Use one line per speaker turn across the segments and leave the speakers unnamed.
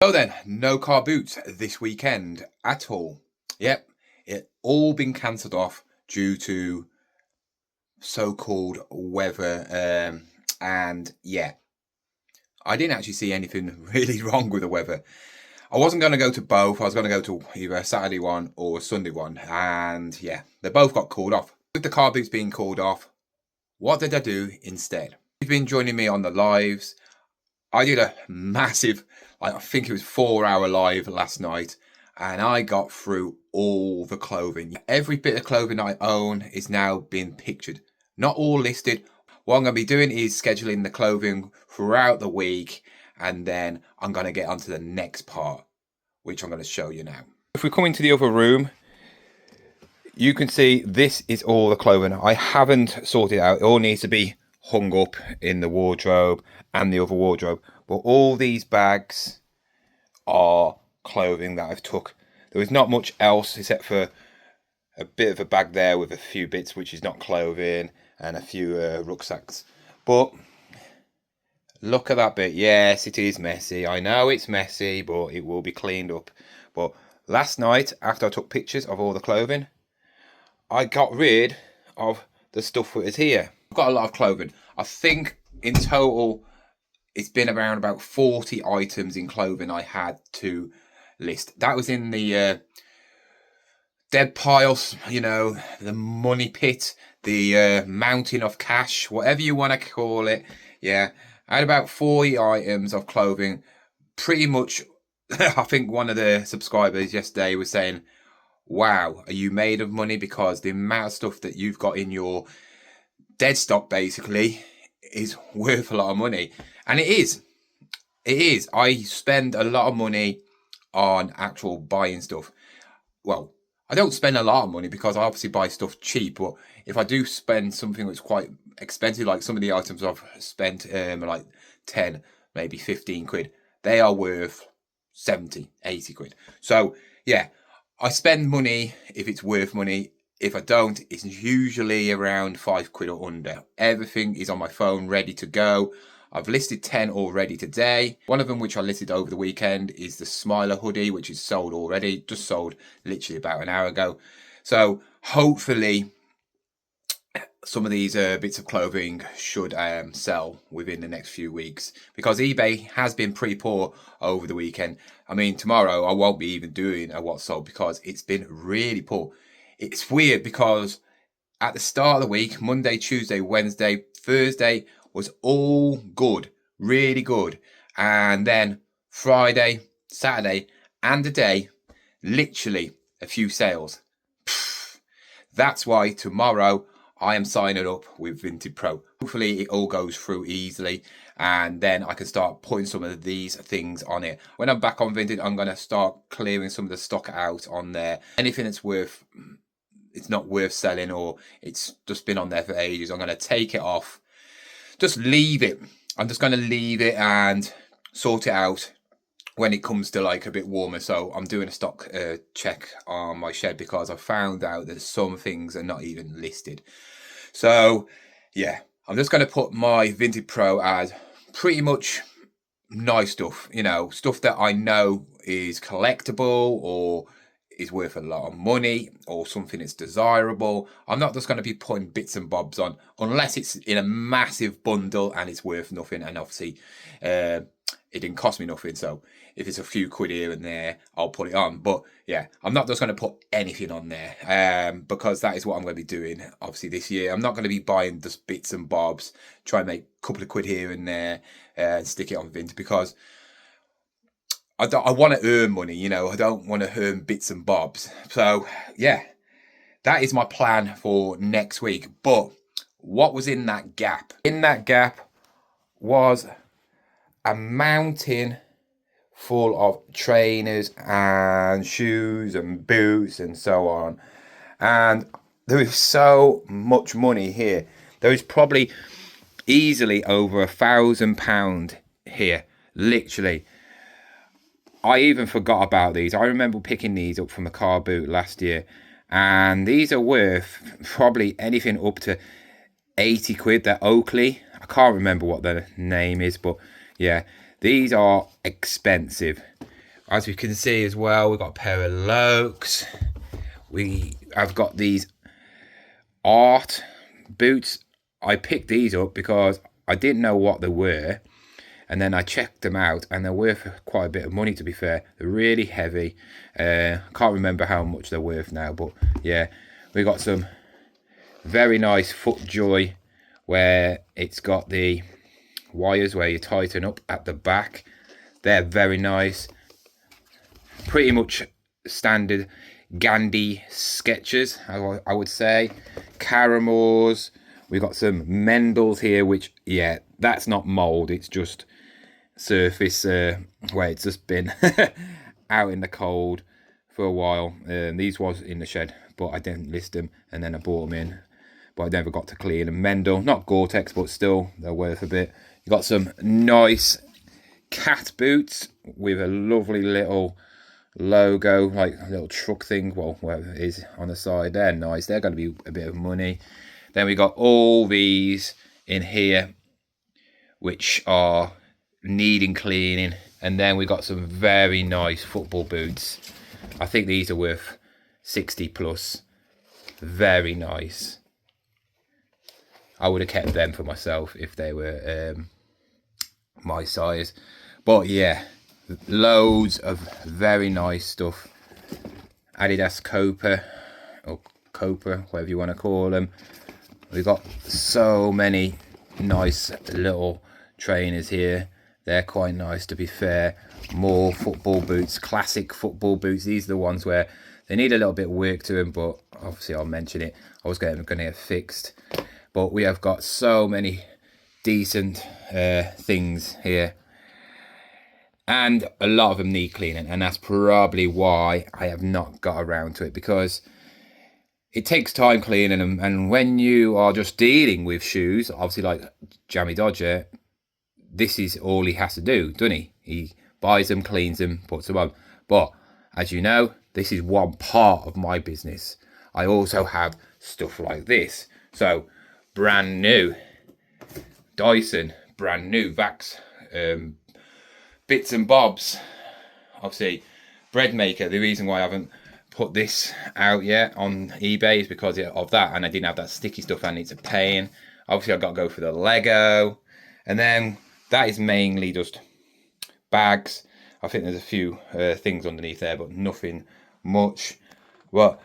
So then, no car boots this weekend at all. Yep, it all been cancelled off due to so-called weather. And yeah, I didn't actually see anything really wrong with the weather. I wasn't going to go to both. I was going to go to either a Saturday one or a Sunday one. And yeah, they both got called off. With the car boots being called off, what did I do instead? You've been joining me on the lives. I did a massive, I think it was 4-hour live last night, and I got through all the clothing. Every bit of clothing I own is now being pictured. Not all listed. What I'm going to be doing is scheduling the clothing throughout the week, and then I'm going to get onto the next part, which I'm going to show you now. If we come into the other room, you can see this is all the clothing. I haven't sorted out. It all needs to be hung up in the wardrobe and the other wardrobe. But all these bags are clothing that I've took. There was not much else except for a bit of a bag there with a few bits which is not clothing and a few rucksacks. But look at that bit. Yes, it is messy. I know it's messy, but it will be cleaned up. But last night, after I took pictures of all the clothing, I got rid of the stuff that is here. I've got a lot of clothing. I think in total it's been around about 40 items in clothing I had to list. That was in the dead piles, you know, the money pit, the mountain of cash, whatever you want to call it. Yeah, I had about 40 items of clothing. Pretty much, I think one of the subscribers yesterday was saying, wow, are you made of money? Because the amount of stuff that you've got in your dead stock basically is worth a lot of money. And it is. I spend a lot of money on actual buying stuff. Well, I don't spend a lot of money because I obviously buy stuff cheap, but if I do spend something that's quite expensive, like some of the items I've spent like 10, maybe 15 quid, they are worth 70, 80 quid. So yeah, I spend money if it's worth money. If I don't, it's usually around 5 quid or under. Everything is on my phone, ready to go. I've listed 10 already today. One of them, which I listed over the weekend, is the Smiler hoodie, which is sold already. Just sold literally about an hour ago. So hopefully some of these bits of clothing should sell within the next few weeks, because eBay has been pretty poor over the weekend. I mean, tomorrow I won't be even doing a what's sold because it's been really poor. It's weird because at the start of the week, Monday, Tuesday, Wednesday, Thursday was all good, really good. And then Friday, Saturday, and today, literally a few sales. That's why tomorrow I am signing up with Vinted Pro. Hopefully it all goes through easily, and then I can start putting some of these things on it. When I'm back on Vinted, I'm going to start clearing some of the stock out on there. Anything that's it's not worth selling, or it's just been on there for ages, I'm going to take it off. Just leave it. I'm just going to leave it and sort it out when it comes to like a bit warmer. So I'm doing a stock check on my shed because I found out that some things are not even listed. So yeah, I'm just going to put my Vinted Pro as pretty much nice stuff, you know, stuff that I know is collectible or is worth a lot of money or something that's desirable. I'm not just going to be putting bits and bobs on unless it's in a massive bundle and it's worth nothing. And obviously it didn't cost me nothing, so if it's a few quid here and there, I'll put it on. But yeah, I'm not just going to put anything on there because that is what I'm going to be doing obviously this year. I'm not going to be buying just bits and bobs, try and make a couple of quid here and there and stick it on Vinted, because I want to earn money, you know. I don't want to earn bits and bobs. So yeah, that is my plan for next week. But what was in that gap? In that gap was a mountain full of trainers and shoes and boots and so on. And there is so much money here. There is probably easily over £1,000 here, literally. I even forgot about these. I remember picking these up from the car boot last year, and these are worth probably anything up to 80 quid. They're Oakley. I can't remember what their name is, but yeah, these are expensive. As we can see as well, we've got a pair of Lokes. I've got these art boots. I picked these up because I didn't know what they were, and then I checked them out, and they're worth quite a bit of money, to be fair. They're really heavy. I can't remember how much they're worth now, but yeah, we got some very nice FootJoy where it's got the wires where you tighten up at the back. They're very nice. Pretty much standard Gandhi Skechers, I would say. Caramels. We've got some Mendels here, which, yeah, that's not mould. It's just surface where it's just been out in the cold for a while. These was in the shed, but I didn't list them, and then I bought them in, but I never got to clean them. Mendel, not Gore-Tex, but still, they're worth a bit. You got some nice cat boots with a lovely little logo, like a little truck thing, well, whatever it is on the side. They're nice. They're going to be a bit of money. Then we got all these in here which are needing cleaning, and then we got some very nice football boots. I think these are worth 60 plus. Very nice. I would have kept them for myself if they were my size. But yeah, loads of very nice stuff. Adidas Copa, or Copa, whatever you want to call them. We've got so many nice little trainers here. They're quite nice, to be fair. More football boots, classic football boots. These are the ones where they need a little bit of work to them, but obviously I'll mention it. I was going to get fixed. But we have got so many decent things here. And a lot of them need cleaning. And that's probably why I have not got around to it, because it takes time cleaning them, and when you are just dealing with shoes, obviously like Jammy Dodger, this is all he has to do, doesn't he? He buys them, cleans them, puts them on. But as you know, this is one part of my business. I also have stuff like this. So brand new Dyson, brand new Vax, bits and bobs. Obviously, bread maker. The reason why I haven't put this out yet on eBay is because of that, and I didn't have that sticky stuff, and it's a pain. Obviously I've got to go for the Lego, and then that is mainly just bags. I think there's a few things underneath there, but nothing much. But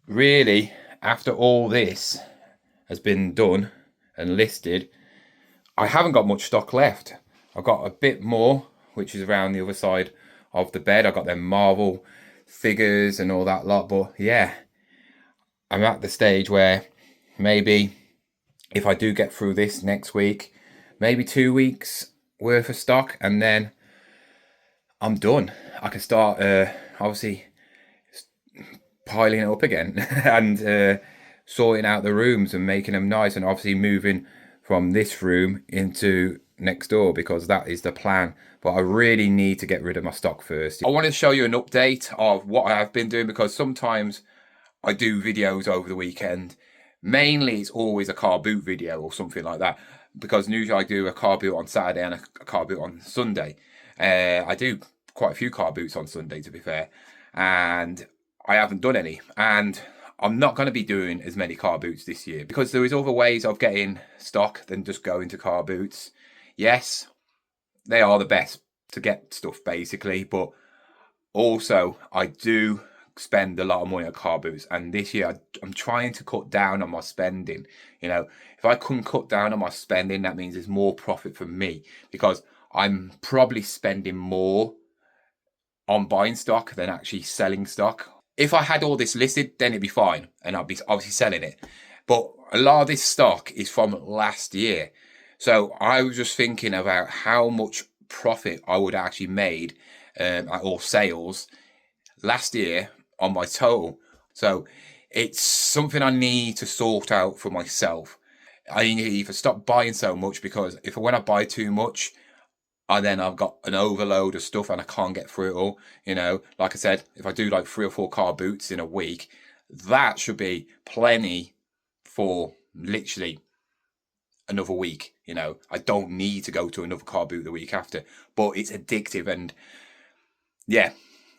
really, after all this has been done and listed, I haven't got much stock left. I've got a bit more, which is around the other side of the bed. I've got them Marvel figures and all that lot, but yeah, I'm at the stage where maybe if I do get through this next week, maybe 2 weeks worth of stock, and then I'm done. I can start obviously piling it up again and sorting out the rooms and making them nice, and obviously moving from this room into next door, because that is the plan. But I really need to get rid of my stock first. I wanted to show you an update of what I've been doing, because sometimes I do videos over the weekend. Mainly it's always a car boot video or something like that, because usually I do a car boot on Saturday and a car boot on Sunday. I do quite a few car boots on Sunday, to be fair, and I haven't done any, and I'm not going to be doing as many car boots this year, because there is other ways of getting stock than just going to car boots. Yes, they are the best to get stuff, basically, but also I do spend a lot of money on car boots, and this year I'm trying to cut down on my spending. You know, if I couldn't cut down on my spending, that means there's more profit for me, because I'm probably spending more on buying stock than actually selling stock. If I had all this listed, then it'd be fine, and I'd be obviously selling it. But a lot of this stock is from last year. So I was just thinking about how much profit I would actually made or sales last year on my total. So it's something I need to sort out for myself. I need to either stop buying so much, because when I buy too much, I've got an overload of stuff and I can't get through it all. You know, like I said, if I do like 3 or 4 car boots in a week, that should be plenty for literally another week. You know, I don't need to go to another car boot the week after, but it's addictive, and yeah,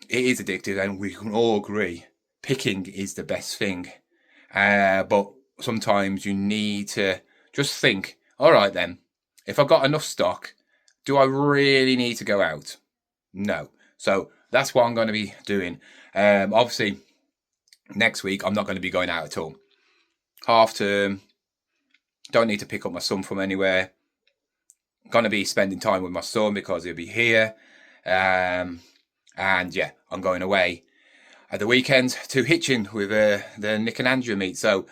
it is addictive, and we can all agree picking is the best thing. But sometimes you need to just think, all right, then, if I've got enough stock, do I really need to go out? No. So that's what I'm going to be doing. Obviously, next week, I'm not going to be going out at all. Half term, don't need to pick up my son from anywhere. Going to be spending time with my son because he'll be here. And yeah, I'm going away at the weekend to Hitchin with the Nick and Andrew meet. So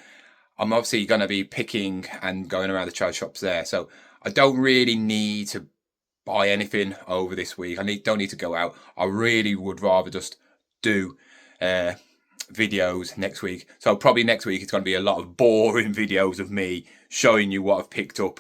I'm obviously going to be picking and going around the trade shops there. So I don't really need to buy anything over this week. Don't need to go out. I really would rather just do videos next week. So probably next week it's going to be a lot of boring videos of me showing you what I've picked up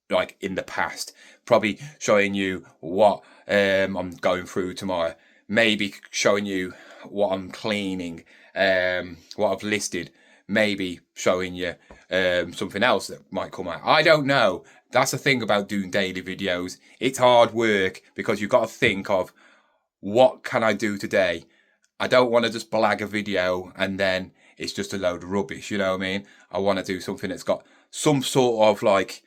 like in the past. Probably showing you what I'm going through tomorrow. Maybe showing you what I'm cleaning, what I've listed. Maybe showing you something else that might come out. I don't know. That's the thing about doing daily videos. It's hard work because you've got to think of what can I do today. I don't want to just blag a video and then it's just a load of rubbish. You know what I mean? I want to do something that's got some sort of like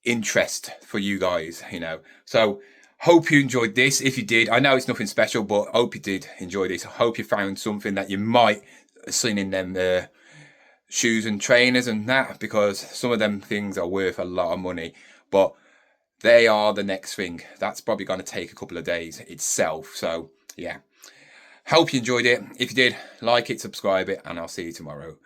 interest for you guys, you know. So hope you enjoyed this. If you did, I know it's nothing special, but hope you did enjoy this. I hope you found something that you might have seen in them shoes and trainers and that, because some of them things are worth a lot of money, but they are the next thing. That's probably going to take a couple of days itself. So yeah, hope you enjoyed it. If you did, like it, subscribe it, and I'll see you tomorrow.